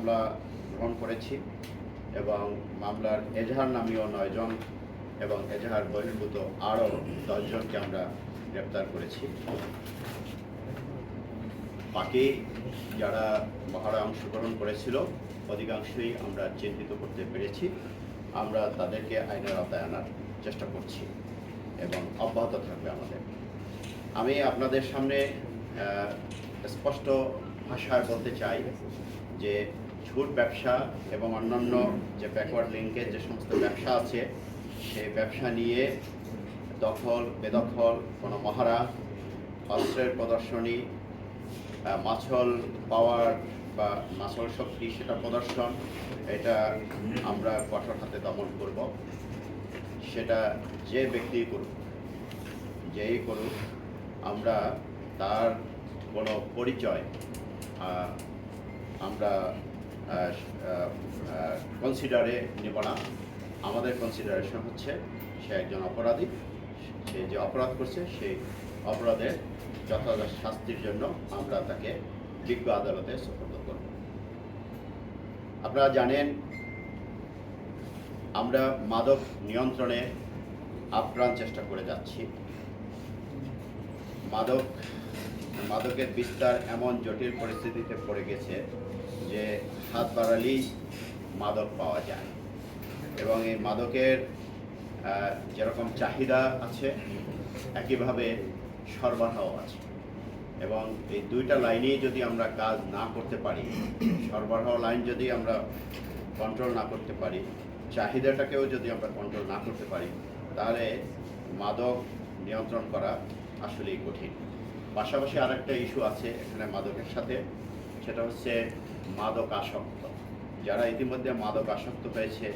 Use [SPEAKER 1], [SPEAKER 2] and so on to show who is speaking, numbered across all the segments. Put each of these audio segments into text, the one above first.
[SPEAKER 1] মামলা গ্রহণ করেছি এবং মামলার এজাহারনামীয় 9 জন এবং এজাহার বহির্ভূত আরও 10 জনকে আমরা গ্রেপ্তার করেছি। বাকি যারা মহড়ায় অংশগ্রহণ করেছিল অধিকাংশই আমরা চিহ্নিত করতে পেরেছি। আমরা তাদেরকে আইনের আওতায় আনার চেষ্টা করছি এবং অব্যাহত থাকবে আমাদের। আমি আপনাদের সামনে স্পষ্ট ভাষায় বলতে চাই যে ঝুট ব্যবসা এবং অন্যান্য যে ব্যাকওয়ার্ড লিঙ্কের যে সমস্ত ব্যবসা আছে সেই ব্যবসা নিয়ে দখল বেদখল কোনো মহড়া, অস্ত্রের প্রদর্শনী, মাছল পাওয়ার বা মাছল শক্তি সেটা প্রদর্শন, এটা আমরা কঠোর হাতে দমন করব। সেটা যে ব্যক্তি করুক, যেই করুক, আমরা তার কোনো পরিচয় আমরা কনসিডারে নেব না। আমাদের কনসিডারেশন হচ্ছে সে একজন অপরাধী, সে যে অপরাধ করছে সেই অপরাধের যথাযথ শাস্তির জন্য আমরা তাকে বিজ্ঞ আদালতে সোপর্দ করব। আপনারা জানেন আমরা মাদক নিয়ন্ত্রণে আপ্রাণ চেষ্টা করে যাচ্ছি। মাদকের বিস্তার এমন জটিল পরিস্থিতিতে পড়ে গেছে যে হাত বাড়ালেই মাদক পাওয়া যায় এবং এই মাদকের যেরকম চাহিদা আছে একইভাবে সরবরাহ আছে এবং এই দুইটা লাইনেই যদি আমরা কাজ না করতে পারি, সরবরাহ লাইন যদি আমরা কন্ট্রোল না করতে পারি, চাহিদাটাকেও যদি আমরা কন্ট্রোল না করতে পারি, তাহলে মাদক নিয়ন্ত্রণ করা আসলেই কঠিন। পাশাপাশি আরেকটা ইস্যু আছে এখানে মাদকের সাথে, সেটা হচ্ছে মাদক আসক্ত। যারা ইতিমধ্যে মাদক আসক্ত হয়েছে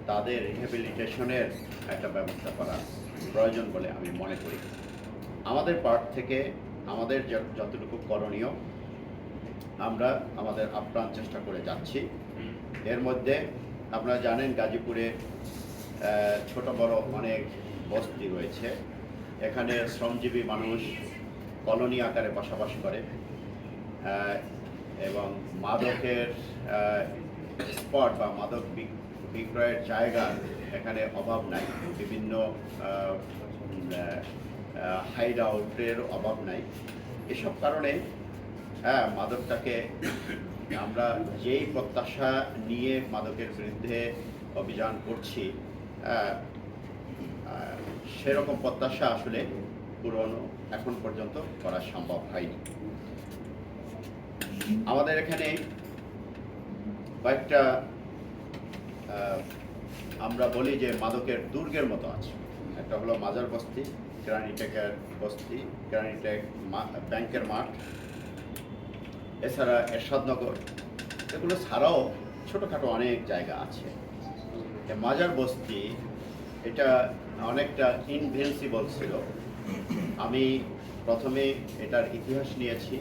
[SPEAKER 1] তাদের রিহ্যাবিলিটেশনের একটা ব্যবস্থা করা প্রয়োজন বলে আমি মনে করি। আমাদের পার্ট থেকে আমাদের যতটুকু করণীয় আমরা আমাদের আপ্রাণ চেষ্টা করে যাচ্ছি। এর মধ্যে আপনারা জানেন গাজীপুরে ছোট বড় অনেক বস্তি রয়েছে। এখানে শ্রমজীবী মানুষ কলোনি আকারে বসবাস করে এবং মাদকের স্পট বা মাদক বিক্রয়ের জায়গা এখানে অভাব নাই, বিভিন্ন হাইড আউটের অভাব নাই। এসব কারণে মাদকটাকে আমরা যেই প্রত্যাশা নিয়ে মাদকের বিরুদ্ধে অভিযান করছি সেরকম প্রত্যাশা আসলে পূরণ এখন পর্যন্ত করা সম্ভব হয়নি। আমাদের এখানে কয়েকটা আমরা বলি যে মাদকের দুর্গের মতো আছে। একটা হলো মাজার বস্তি, কেরানীটেকের বস্তি, কেরানীটেক ব্যাংকের মাঠ, এছাড়া এরশাদনগর, এগুলো ছাড়াও ছোটোখাটো অনেক জায়গা আছে। মাজার বস্তি এটা অনেকটা ইনভিনসিবল ছিল। আমি প্রথমে এটার ইতিহাস নিয়েছি।